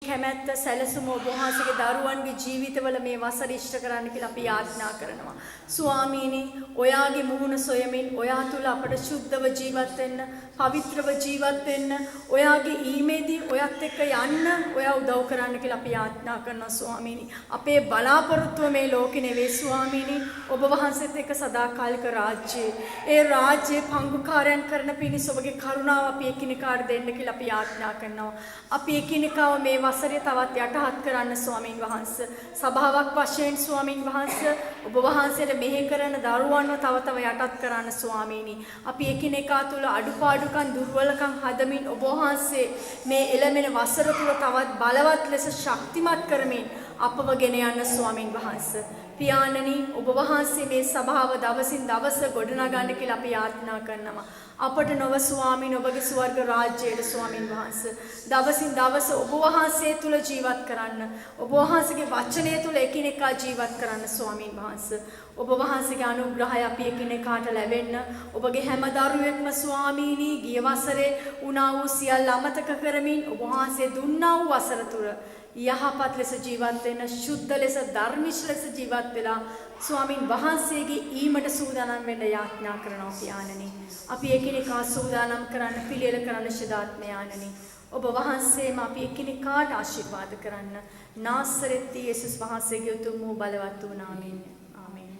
කැමැත්ත සැලසුම ඔබ වහන්සේගේ දරුවන්ගේ ජීවිතවල මේ වසර ඉෂ්ට කරන්න කියලා අපි යාඥා කරනවා. ස්වාමීනි, ඔයාගේ මුහුණ සොයමින් ඔයා තුල අපට සුද්ධව ජීවත් වෙන්න, පවිත්‍රව ජීවත් වෙන්න, ඔයාගේ ඊමේදී ඔයත් එක්ක යන්න ඔයා උදව් කරන්න කියලා අපි යාඥා කරනවා ස්වාමීනි. අපේ බලාපොරොත්තුව මේ ලෝකේ නෙවෙයි ස්වාමීනි, ඔබ වහන්සේත් එක්ක සදාකාලික රාජ්‍යය. ඒ රාජ්‍යයේ පංගුකාරයන් කරන පිණිස ඔබගේ කරුණාව අපි එකිනෙකාට දෙන්න කියලා අපි යාඥා කරනවා. අපි එකිනෙකාව මේ වසරේ තවත් යටහත් කරන්න ස්වාමින් වහන්සේ. සභාවක් වශයෙන් ස්වාමින් වහන්සේ ඔබ වහන්සේට මෙහෙ කරන දරුවන්ව තව යටත් කරන්න ස්වාමීනි. අපි එකිනෙකා තුල අඩුපාඩුකම් දුර්වලකම් හදමින් ඔබ වහන්සේ මේ එළමෙන වසර තුල තවත් බලවත් ලෙස ශක්තිමත් කරමින් අපව ගෙන යන්න ස්වාමින් වහන්සේ. පියාණනි, ඔබ වහන්සේ මේ සභාව දවසින් දවස ගොඩනගන්න කියලා අපි යාඥා කරනවා. අපට නොව ස්වාමීන් ඔබගේ ස්වර්ග රාජ්‍යයට ස්වාමින් වහන්සේ දවසින් දවස ඔබ වහන්සේ තුල ජීවත් කරන්න, ඔබ වහන්සේගේ වචනය තුල එකිනෙකා ජීවත් කරන්න ස්වාමින් වහන්සේ. ඔබ වහන්සේගේ අනුග්‍රහය අපි එකිනෙකාට ලැබෙන්න, ඔබගේ හැම දරුවෙක්ම ස්වාමීනි ගිය වසරේ උනා වූ සියල්ල අමතක කරමින් ඔබ වහන්සේ දුන්නා වූ වසර තුල යහපත් ලෙස ජීවත් වෙන්න, ශුද්ධ ලෙස ධර්මිෂ්ඨ ලෙස ජීවත් වෙලා ස්වාමින් වහන්සේගේ ඊමට සූදානම් වෙන්න යාඥා කරනවා පියාණනි. අපි එකිනෙකා සූදානම් කරන්න, පිළියෙල කරන්න ශිදාත්මයාණනි. ඔබ වහන්සේම අපි එකිනෙකාට ආශිර්වාද කරන්න. නාසරෙත් යේසුස් වහන්සේගේ උතුම් වූ බලවත් වූ නාමයෙන්. ආමේන්.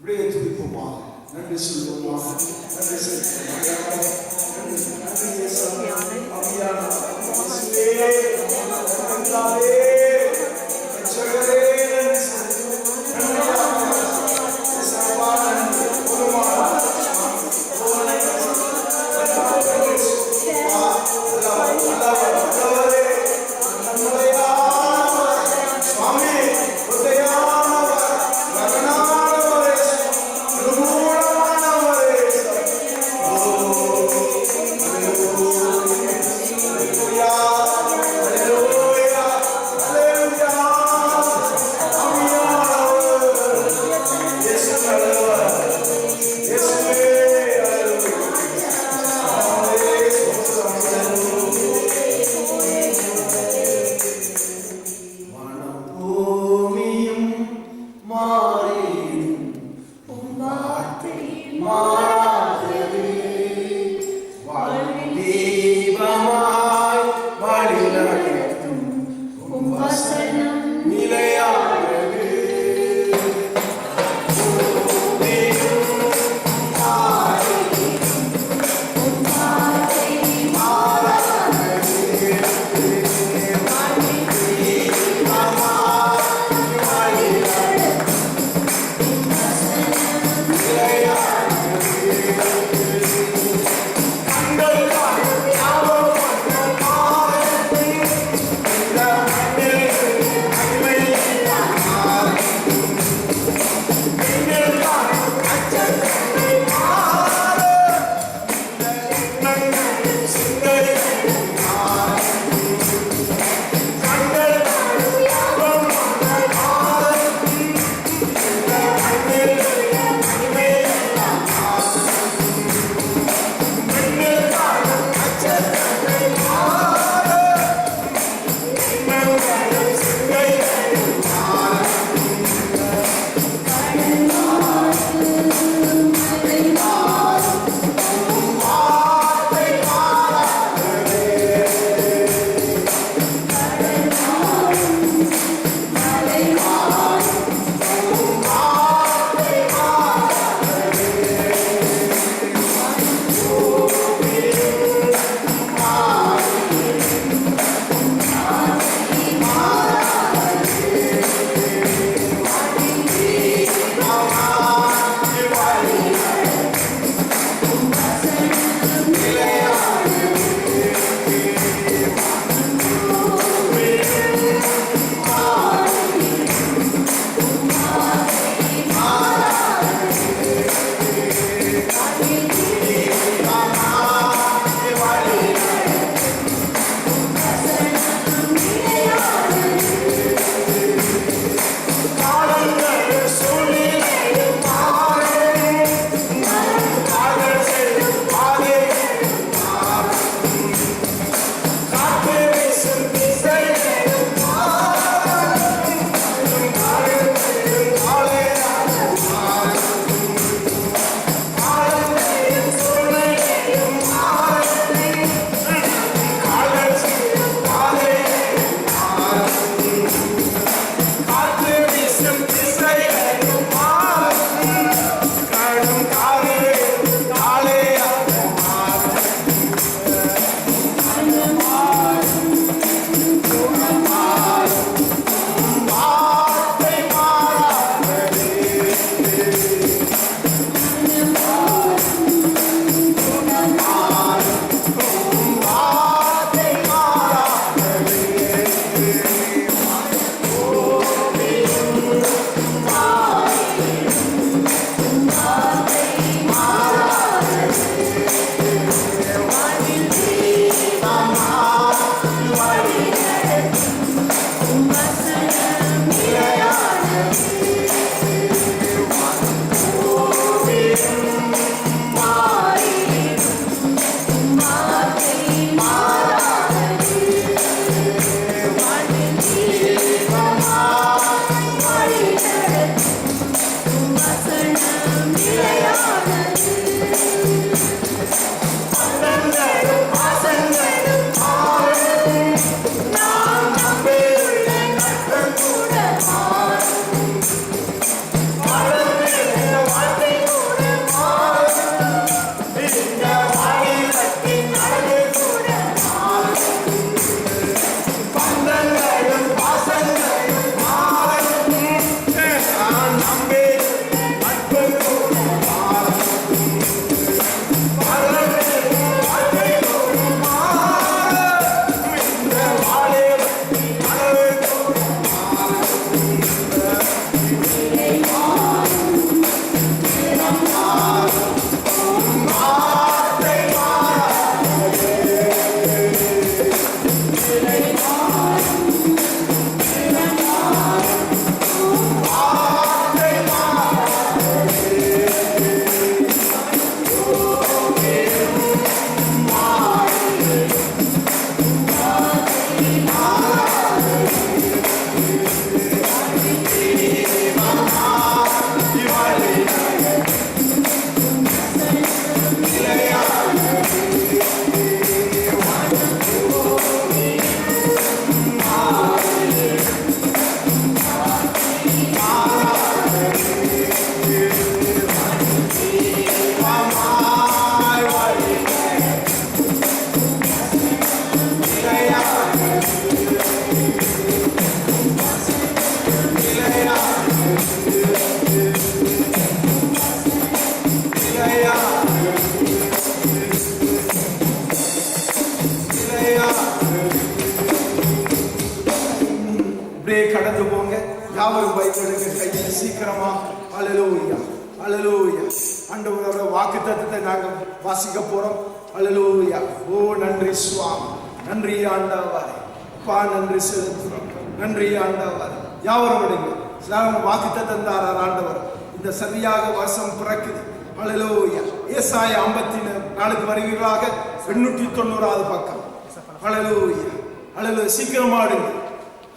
Breathe நன்றி சொல்லுவோமா? நன்றி அப்படியே கடந்து போங்க. யாவரும் பைபிள் எடுங்க கையில சீக்கிரமா. அல்லேலூயா, அல்லேலூயா. ஆண்டவரோட வாக்குத்தத்தத்தை நாங்க வாசிக்க போறோம். அல்லேலூயா. ஓ நன்றி சுவாமி, நன்றி ஆண்டவரே. அப்பா நன்றி செலுத்துறோம், நன்றி ஆண்டவரே. யாவரும் எடுங்க. வாக்குத்தத்தம் தாரார் ஆண்டவர். இந்த சரியாக வருஷம் பிறக்குது. அல்லேலூயா. ஏசாயா 54 வருகிறாக 890வது பக்கம். அல்லேலூயா, அல்லேலூயா. சீக்கிரமா எடுங்க.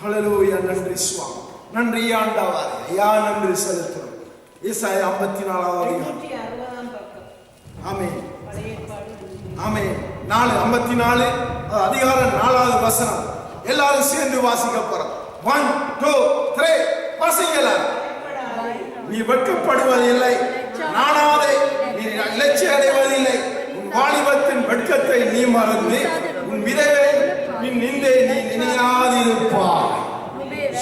அல்லேலூயா. நன்றி சுவாமி, நன்றி ஆண்டவரே. ஐயா நன்றி செலுத்துறோம். ஏசாயா 54வது ஆமென், ஆமென். 54 அதிகாரம் 4வது வசனம். எல்லாரும் சேர்ந்து வாசிக்க போறோம். 1 2 3 வாசிங்களா. நீ வெட்கப்படுவதில்லை, நானாதே நீ லட்சிய அடைவதில்லை. உன் வாலிபத்தின் வெட்கத்தை நீ மறந்து உன் விதவை நீ நின்றே நீ நினையாதிருப்பாய்.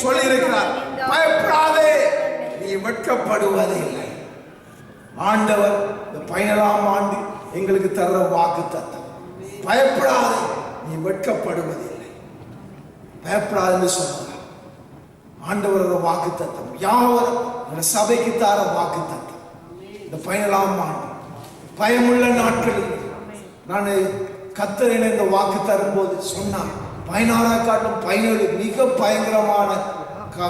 சொல்லியிருக்கிறார், பயப்படாதே, நீ வெட்கப்படுவதில்லை. ஆண்டவர் இந்த 17ஆம் ஆண்டு எங்களுக்கு தர்ற வாக்குத்தத்தம். பயப்படாதே, நீ வெட்கப்படுவதில்லை. பயப்படாதுன்னு சொன்னார் ஆண்டவரோட வாக்குத்தத்தம். யாவரும் சபைக்கு தார வாக்குத்தத்தம். இந்த 17ஆம் ஆண்டு பயமுள்ள நாட்களில் நான் கர்த்தர் இந்த வாக்கு தரும்போது சொன்னார், 16 காட்டும் 17 மிக பயங்கரமான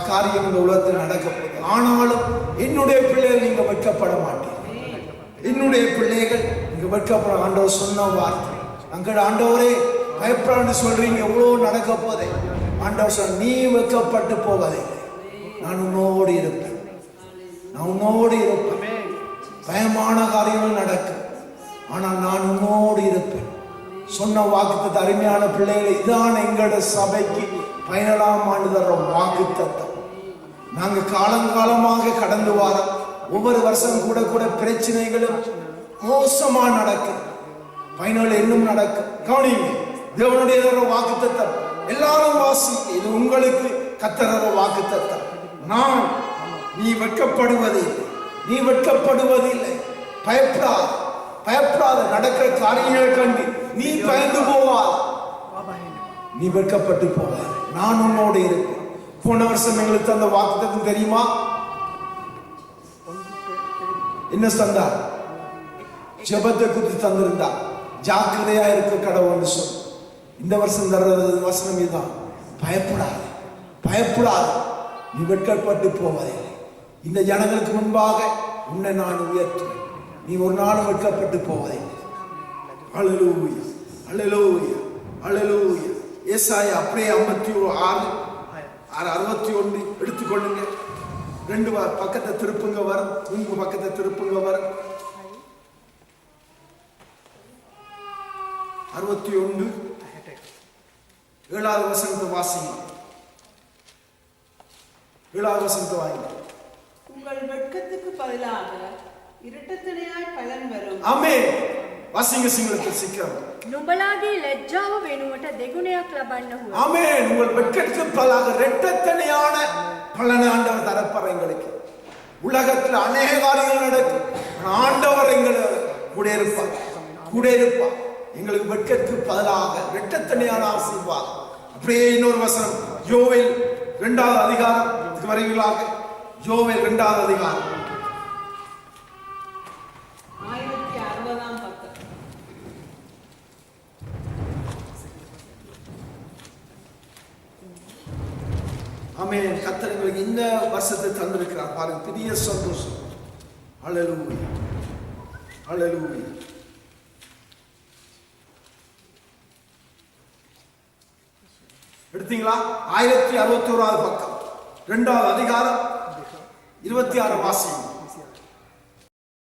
காரியம் இந்த உலகத்தில் நடக்கப்போகுது. ஆனாலும் என்னுடைய பிள்ளைகள் நீங்க வெட்கப்பட மாட்டீங்க. என்னுடைய பிள்ளைகள் நீங்க வெட்கப்பட. ஆண்டவர் சொன்ன வார்த்தை. அங்க ஆண்டவரே பயப்படான்னு சொல்றீங்க, எவ்வளவு நடக்க போதே. ஆண்டவர் சொன்ன, நீ வெட்கப்பட்டு போவதில்லை, நான் உன்னோடு இருப்பேன், நான் உன்னோடு இருப்பேன். பயமான காரியங்கள் நடக்கும், ஆனால் நான் உன்னோடு இருப்பேன். சொன்ன வாக்குத்தத்தம். அருமையான பிள்ளைகளை, இதான் எங்களோட சபைக்கு 17ஆம் ஆண்டு தர்ற வாக்குத்தத்தம். நாங்க காலங்காலமாக கடந்து வரோம். ஒவ்வொரு வருஷம் கூட கூட பிரச்சனைகளும் மோசமா நடக்கும். 17 இன்னும் நடக்கும். கவனிங்க, தேவனுடைய வாக்குத்தத்தம். எல்லாரும் வாசி. இது உங்களுக்கு கர்த்தர் வாக்குத்தத்தம். நான் நீ வெட்கப்படுவதில்லை, நீ வெட்கப்படுவதில்லை. பயப்படாத, பயப்படாத. நடக்கிற காரியங்களை கண்டு நீ பயந்து போவாய், நீ வெட்கப்பட்டு போவாய். நான் உன்னோடு இருப்பேன். போன வருஷம் எங்களுக்கு தந்த வாக்குத்தத்தம் தெரியுமா? என்ன தந்தார்? ஜெபத்தை குறித்து தந்திருந்தார். ஜாக்கிரதையா இருக்க கடவுள்னு சொல்லு. இந்த வருஷம் தர்றது வசனம் இதுதான். பயப்படாது, பயப்படாது, நீ வெட்கப்பட்டு போவதில்லை. இந்த ஜனங்களுக்கு முன்பாக உன்னை நான் உயர்த்துவேன், நீ ஒரு நாளும் வெட்கப்பட்டு போவதில்லை. அல்லேலூயா, அல்லேலூயா, அல்லேலூயா. ஏசாயா அப்படியே 56 61 எடுத்துக்கொள்ளுங்க. 2 பக்கத்தை திருப்புங்க வரும், உங்க பக்கத்தை திருப்புங்க வரும். 61 7வது வசனத்தை வாசிங்க. 7வது வசனத்தை வாங்க. உங்கள் வெட்கத்துக்கு பதிலாக இரட்டத்தனையாய் பலன் வரும். ஆமென். வாசிங்க சிங்களத்தில் சீக்கிரம். නුඹලාගේ ලැජ්ජාව වෙනුවට දෙගුණයක් ලබන්න ඕන. ஆமென். உங்கள் வெட்கத்துக்கு பதிலாக இரட்டத்தனையான பலனை ஆண்டவர் தரப்போறார் எங்களுக்கு. உலகத்தில் அநேக காரியங்கள் நடக்கும், ஆண்டவர் எங்களை கூட இருப்பார், கூட இருப்பார். எங்களுக்கு வெட்கத்துக்கு பதிலாக இரட்டத்தனையான ஆசீர்வாதம். அப்படியே இன்னொரு வசனம், யோவேல் 2வது அதிகாரம் வருகிறாக. யோவேல் 2வது அதிகாரம் 1060ஆம் பக்கம். ஆமென். கர்த்தர் எங்களுக்கு இந்த வருஷத்தை தந்திருக்கிறார் பாருங்க, பெரிய சந்தோஷம். அல்லேலூயா, அல்லேலூயா. எடுத்தீங்களா? 1061வது பக்கம் 2வது அதிகாரம் 26 வாசிங்க.